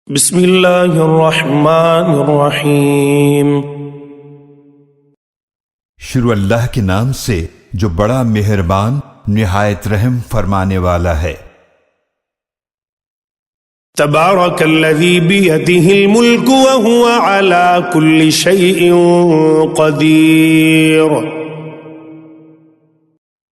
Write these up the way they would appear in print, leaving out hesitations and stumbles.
بسم اللہ الرحمن الرحیم۔ شروع اللہ کے نام سے جو بڑا مہربان نہایت رحم فرمانے والا ہے۔ تبارک الذی بیدہ الملک وہو علی کل شیء قدیر۔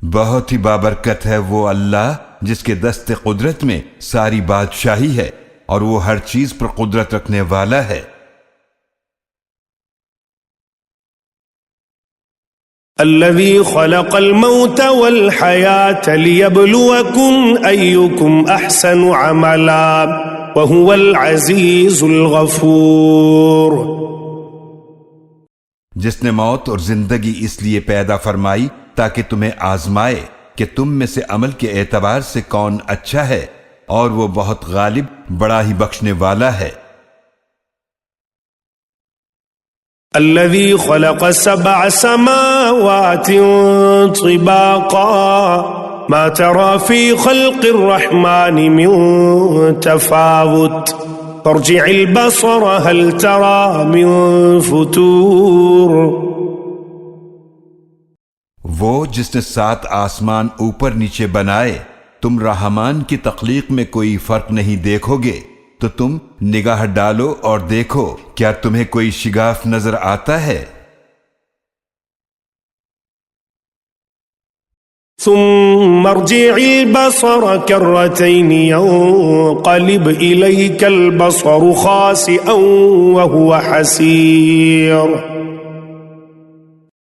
بہت ہی بابرکت ہے وہ اللہ جس کے دست قدرت میں ساری بادشاہی ہے اور وہ ہر چیز پر قدرت رکھنے والا ہے۔ الذی خلق الموت والحیاة لیبلوکم ایکم احسن عملا وہو العزیز الغفور۔ جس نے موت اور زندگی اس لیے پیدا فرمائی تاکہ تمہیں آزمائے کہ تم میں سے عمل کے اعتبار سے کون اچھا ہے، اور وہ بہت غالب بڑا ہی بخشنے والا ہے۔ الذي خلق 7 سماوات طباقا ما ترى في خلق الرحمن من تفاوت فارجع البصر هل ترى من فتور۔ وہ جس نے 7 آسمان اوپر نیچے بنائے، تم رحمان کی تخلیق میں کوئی فرق نہیں دیکھو گے، تو تم نگاہ ڈالو اور دیکھو کیا تمہیں کوئی شگاف نظر آتا ہے؟ ثم ارجع البصر كرتين ينقلب إليك البصر خاسئا وهو حسير۔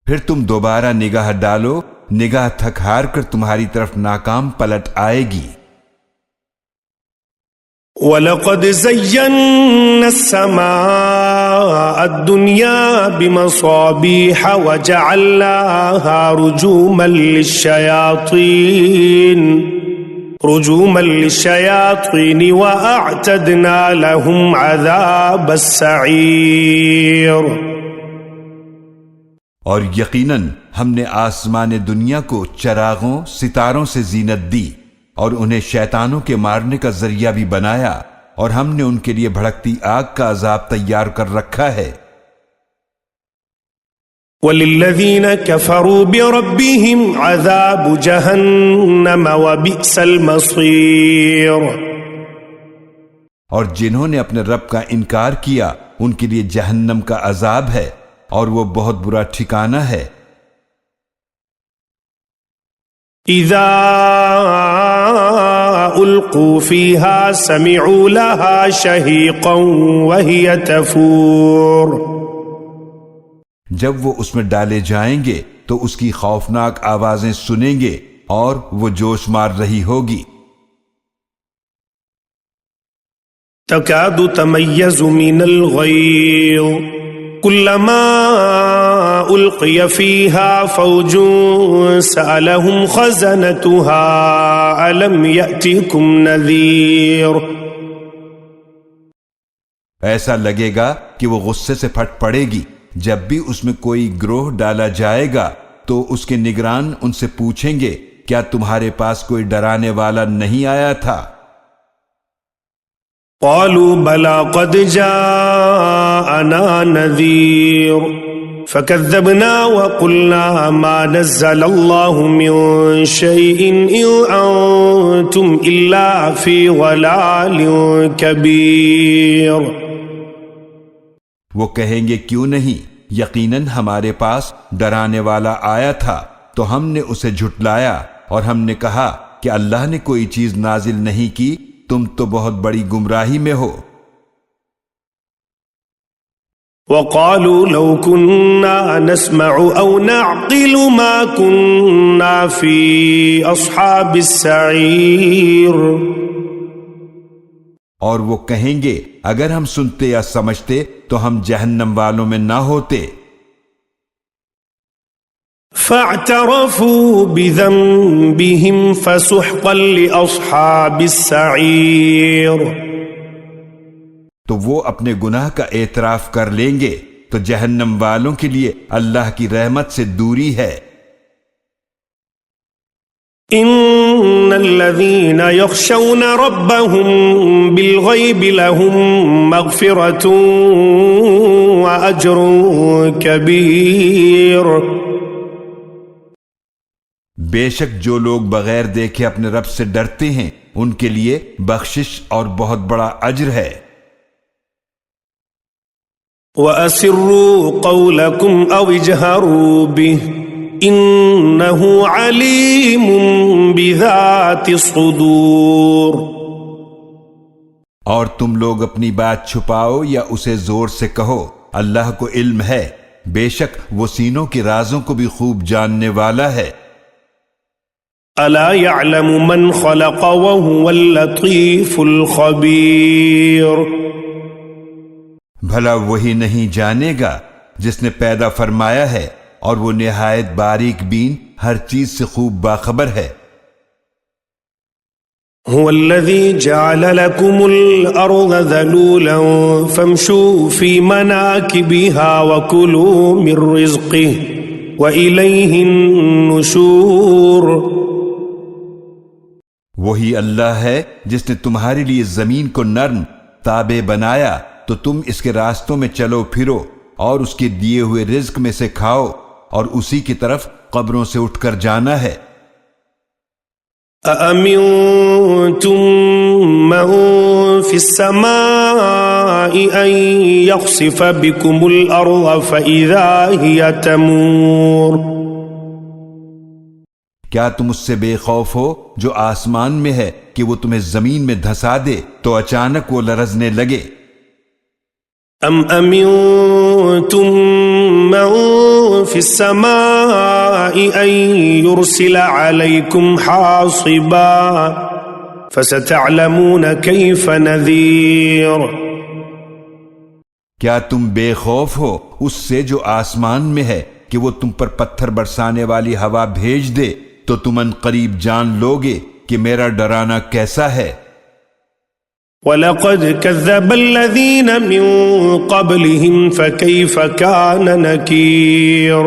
پھر تم دوبارہ نگاہ ڈالو، نگاہ تھک ہار کر تمہاری طرف ناکام پلٹ آئے گی۔ وَلَقَدْ زَيَّنَّا السَّمَاءَ الدُّنْيَا بِمَصَابِيحَ وَجَعَلْنَاهَا رُجُومًا لِلشَّيَاطِينِ وَأَعْتَدْنَا لَهُمْ عَذَابَ السَّعِيرِ۔ اور یقیناً ہم نے آسمان دنیا کو چراغوں ستاروں سے زینت دی اور انہیں شیطانوں کے مارنے کا ذریعہ بھی بنایا، اور ہم نے ان کے لیے بھڑکتی آگ کا عذاب تیار کر رکھا ہے۔ وَلِلَّذِينَ كَفَرُوا بِرَبِّهِمْ عَذَابُ جَهَنَّمَ وَبِئْسَ الْمَصِيرُ۔ اور جنہوں نے اپنے رب کا انکار کیا ان کے لیے جہنم کا عذاب ہے، اور وہ بہت برا ٹھکانہ ہے۔ اذا القوا فيها سمعوا لها شهيقا وهي تفور۔ جب وہ اس میں ڈالے جائیں گے تو اس کی خوفناک آوازیں سنیں گے اور وہ جوش مار رہی ہوگی۔ تكاد تميز من الغيظ كلما ألقي فيها فوج سألهم خزنتها ألم يأتكم نذير۔ ایسا لگے گا کہ وہ غصے سے پھٹ پڑے گی جب بھی اس میں کوئی گروہ ڈالا جائے گا، تو اس کے نگران ان سے پوچھیں گے کیا تمہارے پاس کوئی ڈرانے والا نہیں آیا تھا؟ قالوا بلى قد جاءنا نذير فكذبنا وقلنا ما نزل الله من شيء إن أنتم إلا في ضلال كبير۔ وہ کہیں گے کیوں نہیں، یقیناً ہمارے پاس ڈرانے والا آیا تھا تو ہم نے اسے جھٹلایا، اور ہم نے کہا کہ اللہ نے کوئی چیز نازل نہیں کی، تم تو بہت بڑی گمراہی میں ہو۔ وقالوا لو كنا نسمع او نعقل ما كنا في اصحاب السعير۔ اور وہ کہیں گے اگر ہم سنتے یا سمجھتے تو ہم جہنم والوں میں نہ ہوتے۔ فاعترفوا بذنبهم فسحقا لأصحاب السعير۔ تو وہ اپنے گناہ کا اعتراف کر لیں گے تو جہنم والوں کے لیے اللہ کی رحمت سے دوری ہے۔ إن الذين يخشون ربهم بالغيب لهم مغفرة وأجر كبير. بے شک جو لوگ بغیر دیکھے اپنے رب سے ڈرتے ہیں ان کے لیے بخشش اور بہت بڑا اجر ہے. وَأَسِرُّوا قَوْلَكُمْ أَوْ اجْهَرُوا بِهِ إِنَّهُ عَلِيمٌ بِذَاتِ الصُّدُورِ. اور تم لوگ اپنی بات چھپاؤ یا اسے زور سے کہو، اللہ کو علم ہے، بے شک وہ سینوں کے رازوں کو بھی خوب جاننے والا ہے. أَلَا يَعْلَمُ مَنْ خَلَقَ وَهُوَ اللَّطِيفُ الْخَبِيرُ. بھلا وہی نہیں جانے گا جس نے پیدا فرمایا ہے اور وہ نہایت باریک بین ہر چیز سے خوب باخبر ہے. هو الذي جعل لكم الأرض ذلولا فامشوا في مناكبها وكلوا من رزقه وإليه النشور. وہی اللہ ہے جس نے تمہارے لیے زمین کو نرم تابع بنایا تو تم اس کے راستوں میں چلو پھرو اور اس کے دیے ہوئے رزق میں سے کھاؤ اور اسی کی طرف قبروں سے اٹھ کر جانا ہے. أَأَمِنْتُمْ مَنْ فِي السَّمَاءِ أَنْ يَخْسِفَ بِكُمُ الْأَرْضَ فَإِذَا هِيَ تَمُورُ. کیا تم اس سے بے خوف ہو جو آسمان میں ہے کہ وہ تمہیں زمین میں دھسا دے تو اچانک وہ لرزنے لگے. أَمْ أَمِنْتُمْ مَنْ فِي السَّمَاءِ أَنْ يُرْسِلَ عَلَيْكُمْ حَاصِبًا فَسَتَعْلَمُونَ كَيْفَ نَذِيرٌ. کیا تم بے خوف ہو اس سے جو آسمان میں ہے کہ وہ تم پر پتھر برسانے والی ہوا بھیج دے تو تم ان قریب جان لوگے کہ میرا ڈرانا کیسا ہے. وَلَقَدْ كَذَّبَ الَّذِينَ مِن قَبْلِهِمْ فَكَيْفَ كَانَ نَكِيرٌ.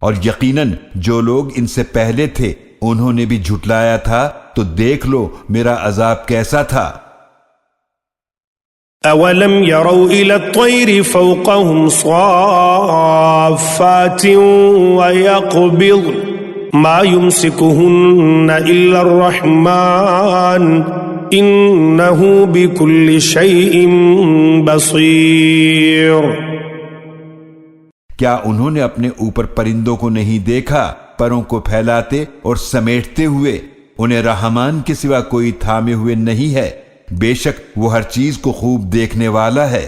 اور یقیناً جو لوگ ان سے پہلے تھے انہوں نے بھی جھٹلایا تھا تو دیکھ لو میرا عذاب کیسا تھا. أَوَلَمْ يَرَوْا إِلَى الطَّيْرِ فَوْقَهُمْ صَافَّاتٍ وَيَقْبِضْنَ مَا يُمْسِكُهُنَّ إِلَّا الرَّحْمَنُ إِنَّهُ بِكُلِّ شَيْءٍ بَصِيرٌ. کیا انہوں نے اپنے اوپر پرندوں کو نہیں دیکھا پروں کو پھیلاتے اور سمیٹتے ہوئے؟ انہیں رحمان کے سوا کوئی تھامے ہوئے نہیں ہے، بے شک وہ ہر چیز کو خوب دیکھنے والا ہے.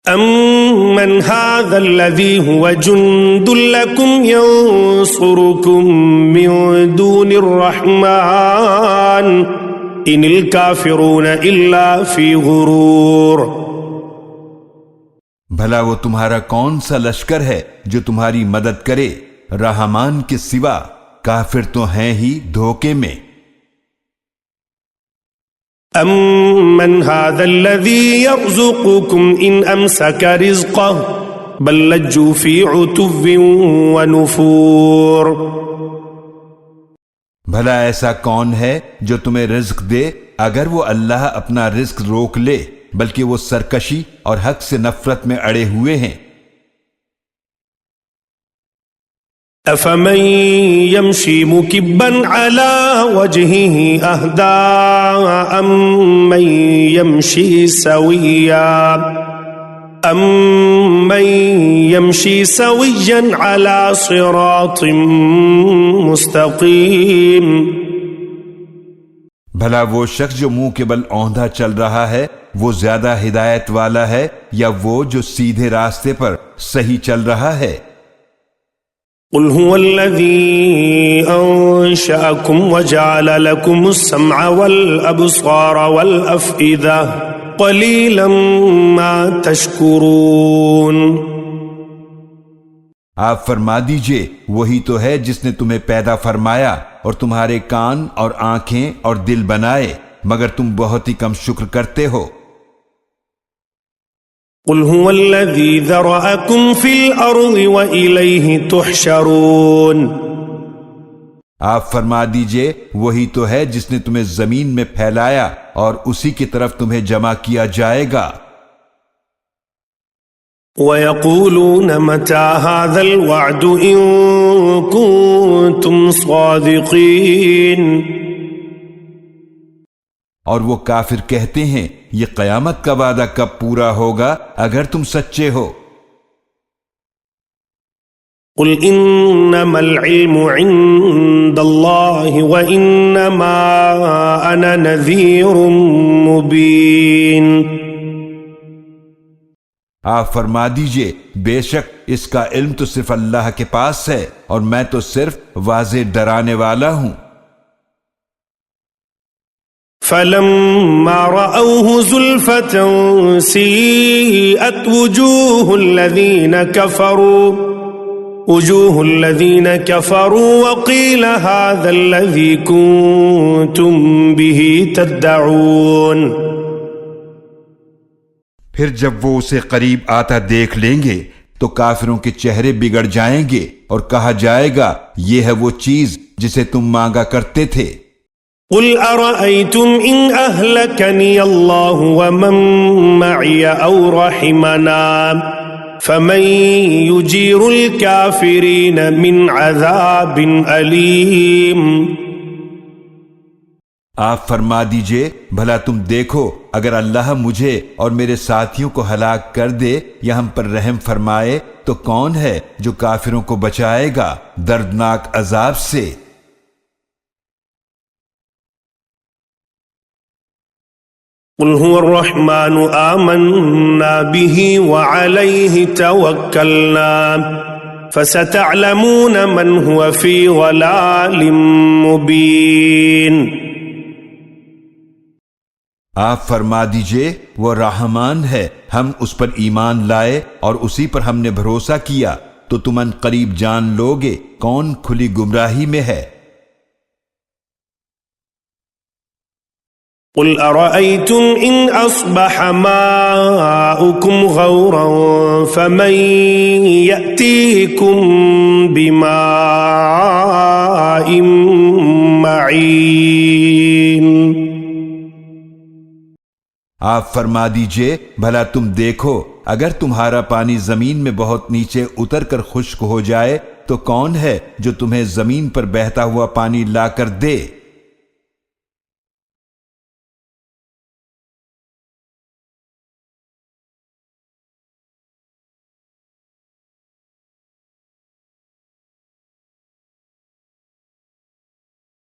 أَمَّنْ هَذَا الَّذِي هُوَ جُنْدٌ لَكُمْ يَنْصُرُكُمْ مِنْ دُونِ الرَّحْمَنِ إِنِ الْكَافِرُونَ إِلَّا فِي غُرُورٍ. بھلا وہ تمہارا کون سا لشکر ہے جو تمہاری مدد کرے رحمان کے سوا؟ کافر تو ہیں ہی دھوکے میں. أَمَّنْ هَذَا الَّذِي يَرْزُقُكُمْ إِنْ أَمْسَكَ رِزْقَهُ بَلْ لَجُّوا فِي عُتُوٍّ وَنُفُورٍ. بھلا ایسا کون ہے جو تمہیں رزق دے اگر وہ اللہ اپنا رزق روک لے، بلکہ وہ سرکشی اور حق سے نفرت میں اڑے ہوئے ہیں. أَفَمَنْ يَمْشِي مُكِبًّا عَلَى وَجْهِهِ أَهْدَىٰ أَمَّنْ يَمْشِي سَوِيًّا عَلَى صِرَاطٍ مُسْتَقِيمٍ. بھلا وہ شخص جو منہ کے بل اوندھا چل رہا ہے وہ زیادہ ہدایت والا ہے یا وہ جو سیدھے راستے پر صحیح چل رہا ہے؟ قل هو الذي أنشأكم وجعل لكم السمع والأبصار والأفئدة قليلا ما تشكرون. آپ فرما دیجئے وہی تو ہے جس نے تمہیں پیدا فرمایا اور تمہارے کان اور آنکھیں اور دل بنائے، مگر تم بہت ہی کم شکر کرتے ہو. قل هو الذي ذرأكم في الأرض وإليه تحشرون آپ فرما دیجئے وہی تو ہے جس نے تمہیں زمین میں پھیلایا اور اسی کی طرف تمہیں جمع کیا جائے گا۔ وَيَقُولُونَ مَتَى هَذَا الْوَعْدُ إِن كُنتُمْ صَادِقِينَ، اور وہ کافر کہتے ہیں یہ قیامت کا وعدہ کب پورا ہوگا اگر تم سچے ہو۔ قل انما العلم عند الله وانما انا نذير مبين، آپ فرما دیجئے بے شک اس کا علم تو صرف اللہ کے پاس ہے اور میں تو صرف واضح ڈرانے والا ہوں۔ فلما رأوه زلفة سيئت وجوه الذين كفروا وقيل هذا الذي كنتم به تدعون۔ پھر جب وہ اسے قریب آتا دیکھ لیں گے تو کافروں کے چہرے بگڑ جائیں گے اور کہا جائے گا یہ ہے وہ چیز جسے تم مانگا کرتے تھے۔ قل أرأيتم إن أهلكني الله ومن معي أو رحمنا فمن يجير الكافرين من عذاب أليم۔ آپ فرما دیجئے بھلا تم دیکھو اگر اللہ مجھے اور میرے ساتھیوں کو ہلاک کر دے یا ہم پر رحم فرمائے تو کون ہے جو کافروں کو بچائے گا دردناک عذاب سے۔ قل هو الرحمن آمنا به وعليه توكلنا فستعلمون من هو في ضلال مبين۔ آپ فرما دیجئے وہ رحمان ہے، ہم اس پر ایمان لائے اور اسی پر ہم نے بھروسہ کیا تو تم ان قریب جان لوگے کون کھلی گمراہی میں ہے۔ قل أرأيتم إن أصبح ماؤكم غورا فمن يأتيكم بماء معين۔ آپ فرما دیجئے بھلا تم دیکھو اگر تمہارا پانی زمین میں بہت نیچے اتر کر خشک ہو جائے تو کون ہے جو تمہیں زمین پر بہتا ہوا پانی لا کر دے۔